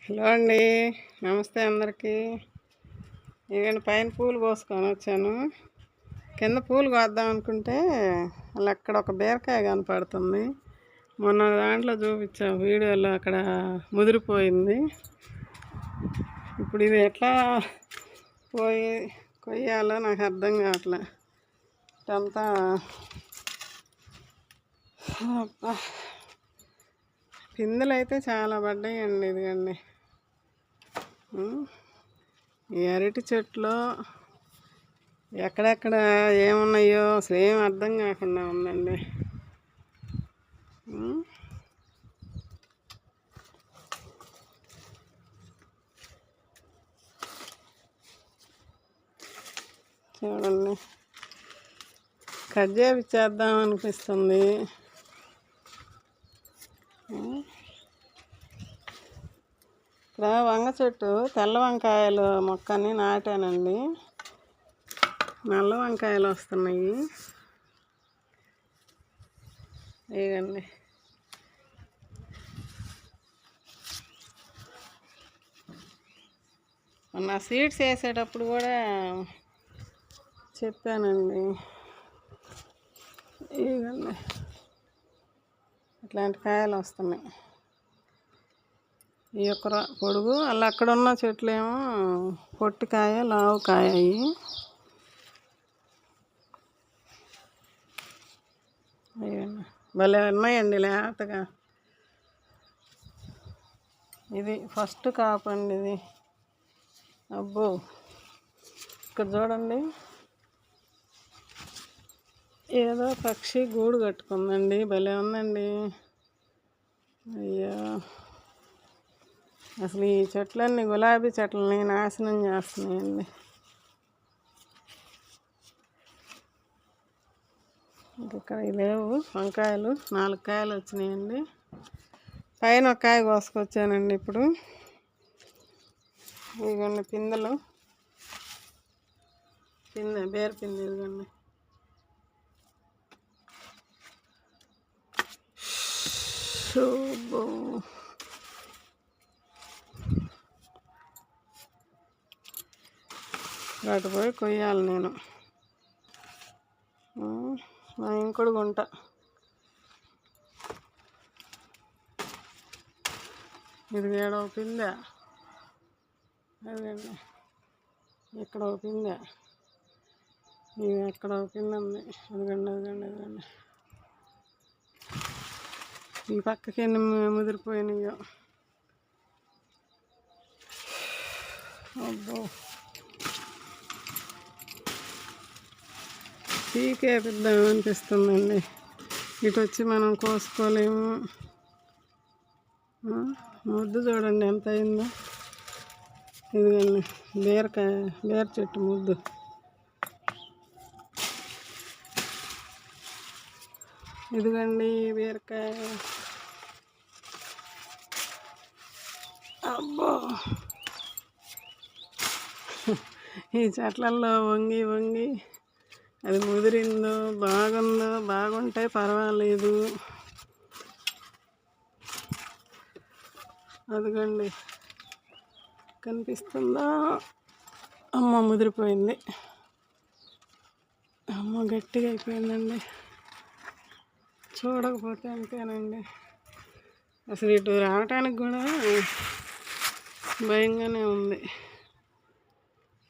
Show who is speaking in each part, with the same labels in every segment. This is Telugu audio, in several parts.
Speaker 1: హలో అండి, నమస్తే అందరికీ. ఇవన్నీ పైన పూలు కోసుకొని వచ్చాను. కింద పూలు కోద్దాం అనుకుంటే అలా అక్కడ ఒక బీరకాయ కనపడుతుంది. మొన్న దాంట్లో చూపించాం వీడియోలో, అక్కడ ముదిరిపోయింది. ఇప్పుడు ఇది ఎట్లా కొయ్యాలో నాకు అర్థం కావట్లే. ఇదంతా పిందెలు అయితే చాలా పడ్డాయండి. ఇదిగండి, ఈ అరటి చెట్లు ఎక్కడెక్కడ ఏమున్నాయో అసలు ఏం అర్థం కాకుండా ఉందండి. చూడండి, కట్ చేపిచ్చేద్దాం అనిపిస్తుంది. ఇక్కడ వంగ చెట్టు తెల్ల వంకాయలు మొక్కని నాటానండి. నల్ల వంకాయలు వస్తున్నాయి. ఇవ్వండి, మొన్న సీడ్స్ వేసేటప్పుడు కూడా చెప్పానండి. ఇవ్వండి, ఇట్లాంటి కాయలు వస్తున్నాయి. ఈ యొక్క పొడుగు అలా అక్కడ ఉన్న చెట్లు ఏమో పొట్టికాయ లావు కాయ. భలే ఉన్నాయండి లేతగా. ఇది ఫస్ట్ కాపండి ఇది. అబ్బో, ఇక్కడ చూడండి, ఏదో పక్షి గూడు కట్టుకుందండి. భలే ఉందండి. అయ్యో, అసలు ఈ చెట్లన్నీ గులాబీ చెట్లని నాశనం చేస్తున్నాయండి. ఇక్కడ లేవు వంకాయలు. 4 కాయలు వచ్చినాయండి. పైన ఒక కాయ కోసుకొచ్చానండి. ఇప్పుడు ఇదిగోండి పిందెలు, బేర పిందె. ఇదిగోండి, శుభం. అటు పోయి కొయ్యాలి నేను. మా ఇంకొడు గుంట. ఇది ఏడవ పిందె. అదండి, ఇక్కడ ఒక పిందె, ఇది ఎక్కడ ఒక పిందె ఉంది. అదిగండి. ఈ పక్కకి ఎన్ని ముదిరిపోయినాయో. అబ్బో, పీకేపిద్దాం అనిపిస్తుందండి. ఇటు వచ్చి మనం కోసుకోలేము. ముద్దు చూడండి ఎంత అయిందో. ఇదిగండి బీర చెట్టు ముద్దు. ఇదిగండి బీరకాయ. అబ్బో, ఈ చెట్లల్లో వంగి అది ముదిరిందో బాగుంటే పర్వాలేదు. అదిగండి, కనిపిస్తుందా? అమ్మ, ముదిరిపోయింది. అమ్మ, గట్టిగా అయిపోయిందండి. చూడకపోతే అంతేనండి. అసలు ఇటు రావటానికి కూడా భయంగానే ఉంది.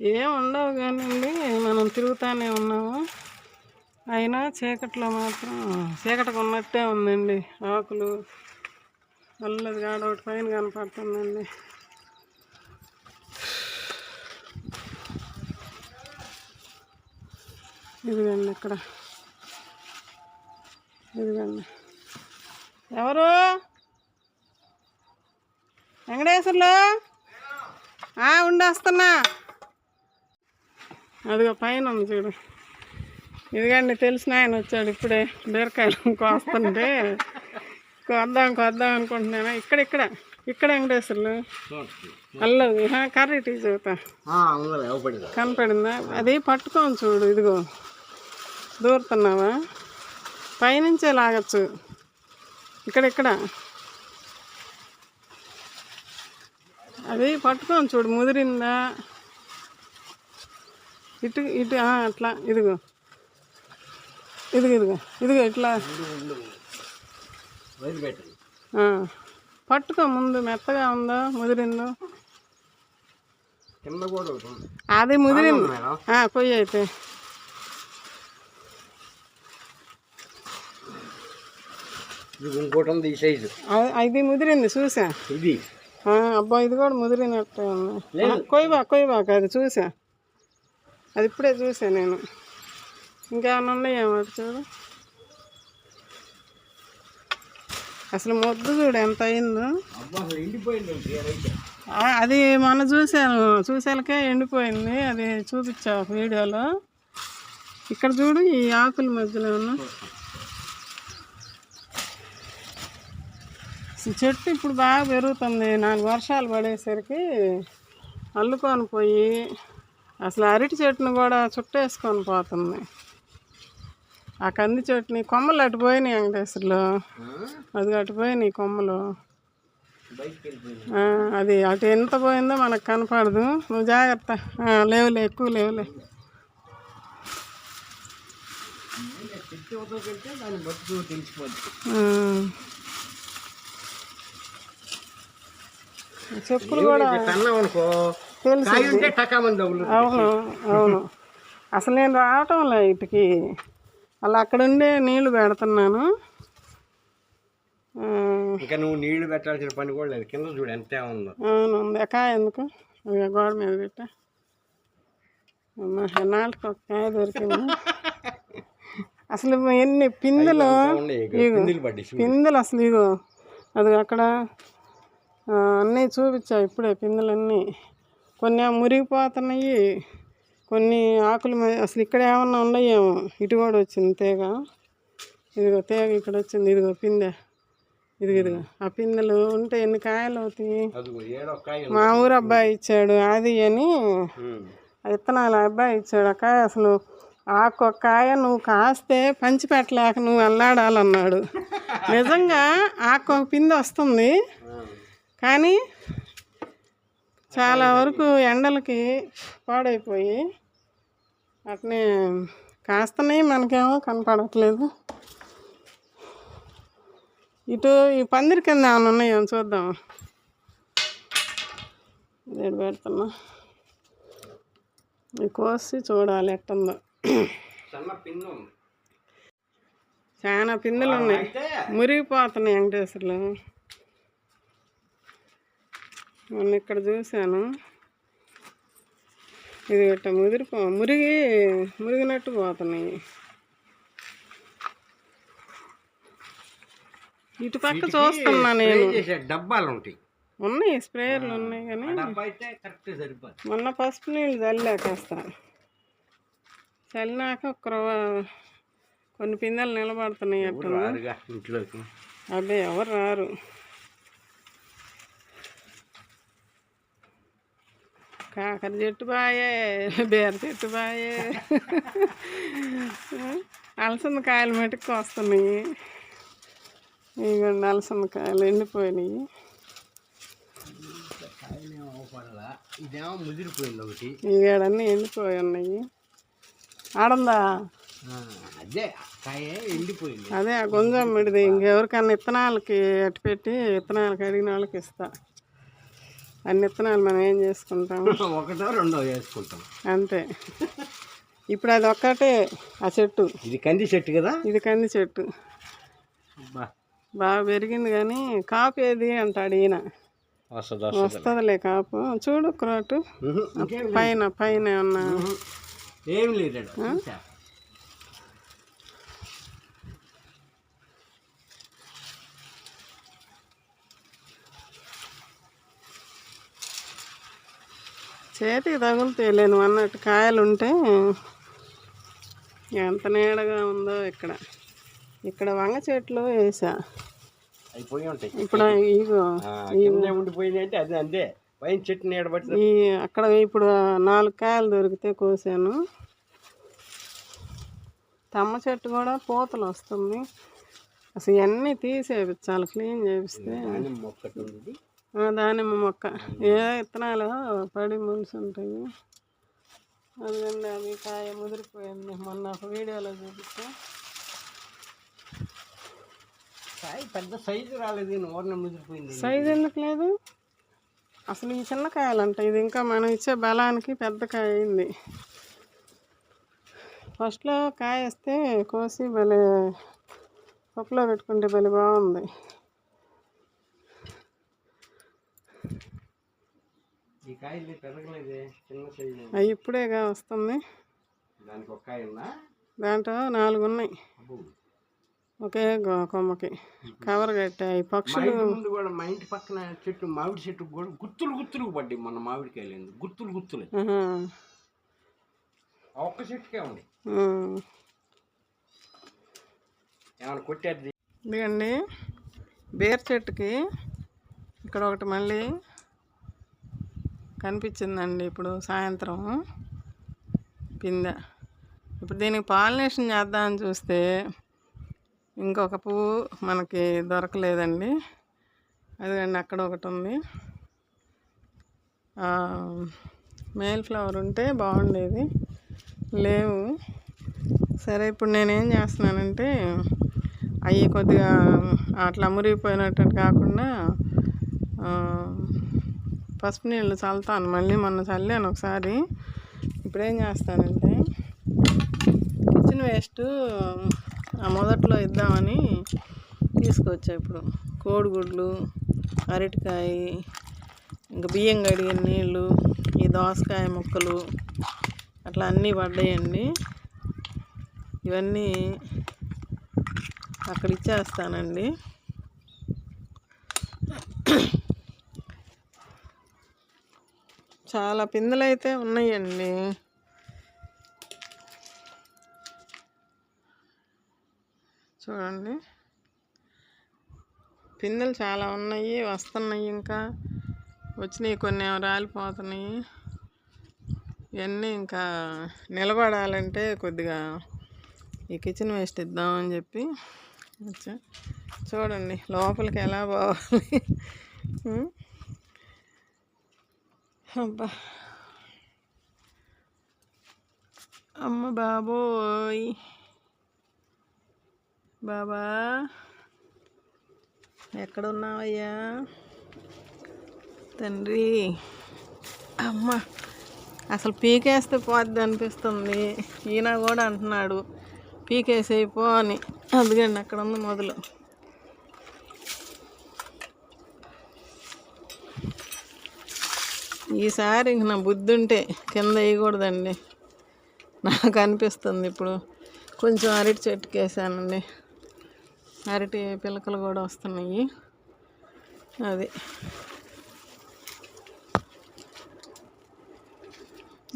Speaker 1: ఏం ఉండవు కానివ్వండి, మనం తిరుగుతూనే ఉన్నాము. అయినా చీకట్లో మాత్రం చీకటికి ఉన్నట్టే ఉందండి. ఆకులు నల్లది కాడ ఒకటి పైన కనపడుతుందండి. ఇదిగండి, ఇక్కడ ఇదిగండి. ఎవరు? వెంకటేశ్వర్లు, ఉండొస్తున్నా. అదిగో పైన ఉంది చూడు. ఇదిగండి, తెలిసిన ఆయన వచ్చాడు ఇప్పుడే. బీరకాయలు కోస్తుంటే కోద్దాం అనుకుంటున్నాను. ఇక్కడ వెంకటేశ్వర్లు అల్లది కర్రీ టీ చూతా కనపడిందా? అది పట్టుకోని చూడు. ఇదిగో దూరుతున్నావా? పైనుంచే లాగచ్చు. ఇక్కడ అది పట్టుకొని చూడు ముదిరిందా. ఇటు ఇటు అట్లా ఇదిగో ఇదిగో ఇదిగో ఇదిగో ఇట్లా పట్టుకో ముందు. మెత్తగా ఉందో ముదిరిందో అది ముదిరింది. కొయ్యి అయితే
Speaker 2: ఇంకోటి ఈ సైజు
Speaker 1: అది ముదిరింది చూసా.
Speaker 2: ఇది
Speaker 1: అబ్బా ఇది కూడా ముదిరినట్టే ఉంది. కొయ్యబాక అది చూసా. అది ఇప్పుడే చూసా నేను. ఇంకేమన్నా ఉన్నాయేమో చూడు. అసలు ముద్దు చూడు ఎంత అయిందో. అది మొన్న చూశాను, చూసాలకే ఎండిపోయింది. అది చూపించా వీడియోలో. ఇక్కడ చూడు ఈ ఆకుల మధ్యలో ఉన్న చెట్టు ఇప్పుడు బాగా పెరుగుతుంది. 4 వర్షాలు పడేసరికి అల్లుకొని పోయి అసలు అరటి చెట్టును కూడా చుట్టేసుకొని పోతుంది. ఆ కంది చెట్టుని కొమ్మలు అటు పోయినాయి వెంకటేశ్వర్లో. అది అటు పోయినాయి కొమ్మలు. అది అటు ఎంత పోయిందో మనకు కనపడదు. నువ్వు జాగ్రత్త. లేవులే, ఎక్కువ లేవులే. చెప్పులు కూడా తెలుసు. అవును అవును. అసలు నేను రావటంలే ఇటుకి. అలా అక్కడ ఉండే నీళ్లు పెడుతున్నాను.
Speaker 2: ఇంకా నువ్వు నీళ్లు పెట్టాల్సిన పని కూడా లేదు. కింద చూడు ఎంత ఉందో.
Speaker 1: అవును ఉంది. కాయ ఎందుకు గోడ మీద పెట్టా. నాటికి ఒక కాయ దొరికింది. అసలు ఎన్ని పిందెలు, పిందెలు అసలు ఇగో అది అక్కడ అన్నీ చూపించా ఇప్పుడే. పిందెలన్నీ కొన్ని మురిగిపోతున్నాయి, కొన్ని ఆకులు అసలు ఇక్కడ ఏమన్నా ఉన్నాయేమో. ఇటు కూడా వచ్చింది తీగ. ఇదిగో తీగ ఇక్కడ వచ్చింది. ఇదిగో పిందె. ఇదిగో ఆ పిందెలు ఉంటే ఎన్ని కాయలు అవుతాయి. మా ఊరు అబ్బాయి ఇచ్చాడు అది అని విత్తనాలు అబ్బాయి ఇచ్చాడు. ఆ కాయ అసలు ఒక కాయ నువ్వు కాస్తే పంచి పెట్టలేక నువ్వు అల్లాడాలన్నాడు. నిజంగా ఒక పిందె వస్తుంది కానీ చాలా వరకు ఎండలకి పాడైపోయి అట్నే కాస్తున్నాయి. మనకేమో కనపడట్లేదు. ఇటు ఈ పందిరి కింద ఏమైనా ఉన్నాయో చూద్దాం. నేను పెడుతున్నా. ఈ కోసి చూడాలి ఎట్టుందో. చాలా పిందెలు ఉన్నాయి, మురిగిపోతున్నాయి వెంకటేశ్వర్లు. మొన్న ఇక్కడ చూశాను. ఇది గట్ట మురిగినట్టు పోతున్నాయి. ఇటు పక్క చూస్తున్నా నేను.
Speaker 2: డబ్బాలు ఉంటాయి,
Speaker 1: ఉన్నాయి స్ప్రేయర్లు ఉన్నాయి కానీ మొన్న పసుపు నీళ్ళు చల్లాకేస్తా. చల్లినాక కొన్ని పిందెలు నిలబడుతున్నాయి అట్లా
Speaker 2: ఇంట్లోకి.
Speaker 1: అబ్బే ఎవరు రారు. కాకర చెట్టు బాయే, బీర చెట్టు బాయే, అలసంద కాయలు మటుకు వస్తున్నాయి. ఇవ్వండి అలసంద కాయలు ఎండిపోయినాయి.
Speaker 2: ఇదేమో ముదిరిపోయింది ఒకటి.
Speaker 1: ఇవేడన్నీ ఎండిపోయి ఉన్నాయి. ఆడందా
Speaker 2: అదే కాయ ఎండిపోయింది.
Speaker 1: అదే ఆ గుంజమ్మిడిది. ఇంకెవరికన్నా విత్తనాలకి అటు పెట్టి విత్తనాలకి అడిగిన వాళ్ళకి ఇస్తా. అన్ని విత్తనాలు మనం ఏం చేసుకుంటాం,
Speaker 2: ఒకటో రెండో వేసుకుంటాం అంతే.
Speaker 1: ఇప్పుడు అది ఒక్కటే ఆ చెట్టు.
Speaker 2: ఇది కంది చెట్టు కదా.
Speaker 1: ఇది కంది చెట్టు బాగా పెరిగింది కానీ కాపు ఏది అంటాడు ఈయన. వస్తుందిలే కాపు. చూడు క్రోటు పైన పైన ఏమన్నా
Speaker 2: ఏం లేదు.
Speaker 1: చేతికి తగులుతేలేను అన్నట్టు కాయలు ఉంటే ఎంత నీడగా ఉందో. ఇక్కడ వంగ చెట్లు వేసా. ఇప్పుడు ఇగో
Speaker 2: ఉండిపోయింది అంటే అది అంతే. పైన చెట్టు నీడబట్టి
Speaker 1: అక్కడ ఇప్పుడు 4 కాయలు దొరికితే కోసాను. తమ్మ చెట్టు కూడా పూతలు వస్తుంది. అసలు ఇవన్నీ తీసేపించాలి, క్లీన్ చేపిస్తే. దానిమ్మ మొక్క ఏ విత్తనాలు పడి ములిసి ఉంటాయి. అదిగండి అది కాయ ముదిరిపోయింది. మొన్న ఒక వీడియోలో చూపిస్తే
Speaker 2: కాయ పెద్ద సైజు రాలేదు, నోరున ముదిరిపోయింది.
Speaker 1: సైజు ఎందుకు లేదు అసలు? ఈ చిన్న కాయలంట, ఇది ఇంకా మనం ఇచ్చే బలానికి పెద్ద కాయ అయింది. ఫస్ట్లో కాయ వేస్తే కోసి భలే పప్పులో పెట్టుకుంటే భలే బాగుంది.
Speaker 2: ఈ కాయ పెరగలేదే, చిన్న సైజు.
Speaker 1: అవి ఇప్పుడేగా వస్తుంది.
Speaker 2: దానికి ఒక కాయ ఉందా?
Speaker 1: దాంట్లో 4 ఉన్నాయి ఒకే కొమ్మకి. కవర్ కట్టాయి పక్షులు.
Speaker 2: ముందు కూడా మా ఇంటి పక్కన చెట్టు, మామిడి చెట్టు కూడా గుత్తులు పడ్డాయి మొన్న. మామిడికాయలు గుత్తులు ఒక్క చెట్టుకే ఉంది. ఏమైనా కొట్టేది.
Speaker 1: ఇదిగండి బేర్ చెట్టుకి ఇక్కడ ఒకటి మళ్ళీ కనిపించిందండి ఇప్పుడు సాయంత్రం పిందె. ఇప్పుడు దీనికి పాలినేషన్ చేద్దామని చూస్తే ఇంకొక పువ్వు మనకి దొరకలేదండి. అదిగండి అక్కడ ఒకటి ఉంది. మేల్ ఫ్లవర్ ఉంటే బాగుండేది, లేవు. సరే ఇప్పుడు నేనేం చేస్తున్నానంటే అవి కొద్దిగా అట్లా మురిగిపోయినట్టు కాకుండా పసుపు నీళ్ళు చల్లుతాను. మళ్ళీ మొన్న చల్లాను ఒకసారి. ఇప్పుడేం చేస్తానంటే కిచెన్ వేస్ట్ మొదట్లో ఇద్దామని తీసుకొచ్చా. ఇప్పుడు కోడిగుడ్లు, అరటికాయ, ఇంకా బియ్యం కడిగిన నీళ్ళు, ఈ దోసకాయ ముక్కలు అట్లా అన్నీ పడ్డాయండి. ఇవన్నీ అక్కడ ఇచ్చేస్తానండి. చాలా పిందెలు అయితే ఉన్నాయండి. చూడండి పిందెలు చాలా ఉన్నాయి, వస్తున్నాయి. ఇంకా వచ్చినాయి, కొన్ని ఏమో రాలిపోతున్నాయి. ఇవన్నీ ఇంకా నిలబడాలంటే కొద్దిగా ఈ కిచెన్ వేస్ట్ ఇద్దామని చెప్పి వచ్చా. చూడండి లోపలికి ఎలా పోవాలి. అబ్బా అమ్మ బాబోయ్, బాబా ఎక్కడున్నావయ్యా తండ్రి? అమ్మ అసలు పీకేస్తే పోద్ది అనిపిస్తుంది. ఈయన కూడా అంటున్నాడు పీకేసేయిపో అని. అందుకండి అక్కడ ఉంది మొదలు. ఈసారి ఇంక నా బుద్ధి ఉంటే కింద వేయకూడదండి నాకు అనిపిస్తుంది. ఇప్పుడు కొంచెం అరటి చెట్టుకి వేసానండి, అరటి పిలకలు కూడా వస్తున్నాయి. అది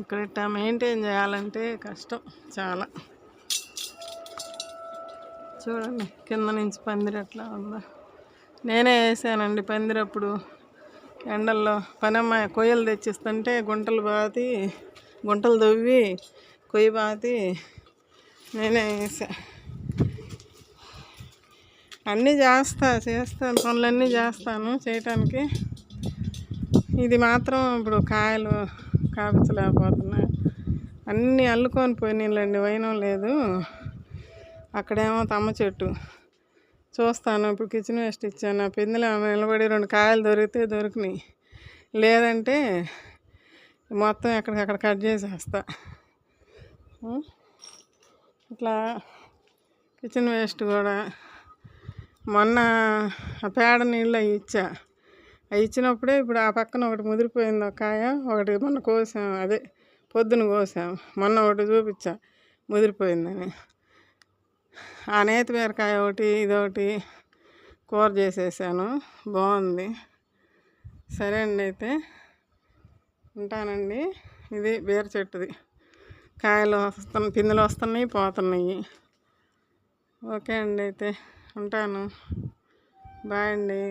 Speaker 1: ఇక్కడ ఇట్టా మెయింటైన్ చేయాలంటే కష్టం చాలా. చూడండి కింద నుంచి పందిరి ఎట్లా ఉందో. నేనే వేసానండి పందిరప్పుడు. ఎండల్లో పనమ్మాయి కొయ్యలు తెచ్చిస్తుంటే గుంటలు దవ్వి కొయ్య బాతి నేనే వేసా. అన్నీ చేస్తాను, పనులన్నీ చేస్తాను చేయటానికి. ఇది మాత్రం ఇప్పుడు కాయలు కాపించలేకపోతున్నా. అన్నీ అల్లుకొని పోయినాయిలండి, వైనం లేదు. అక్కడేమో తమ్మ చెట్టు చూస్తాను. ఇప్పుడు కిచెన్ వేస్ట్ ఇచ్చాను. ఆ పిందెలు నిలబడి 2 కాయలు దొరికితే దొరికినాయి, లేదంటే మొత్తం ఎక్కడికక్కడ కట్ చేసేస్తా. ఇట్లా కిచెన్ వేస్ట్ కూడా మొన్న ఆ పేడ నీళ్ళు అవి ఇచ్చా. అవి ఇచ్చినప్పుడే ఇప్పుడు ఆ పక్కన ఒకటి ముదిరిపోయింది ఒక కాయ. ఒకటి మొన్న కోసాం, అదే పొద్దున కోసాం. మొన్న ఒకటి చూపించా ముదిరిపోయిందని. ఆ నేతి బీరకాయ ఒకటి, ఇదొకటి కూర చేసేసాను, బాగుంది. సరే అండి, అయితే ఉంటానండి. ఇది బీర చెట్టుది. కాయలు పిందెలు వస్తున్నాయి, పోతున్నాయి. ఓకే అండి, అయితే ఉంటాను. బాయ్ అండి.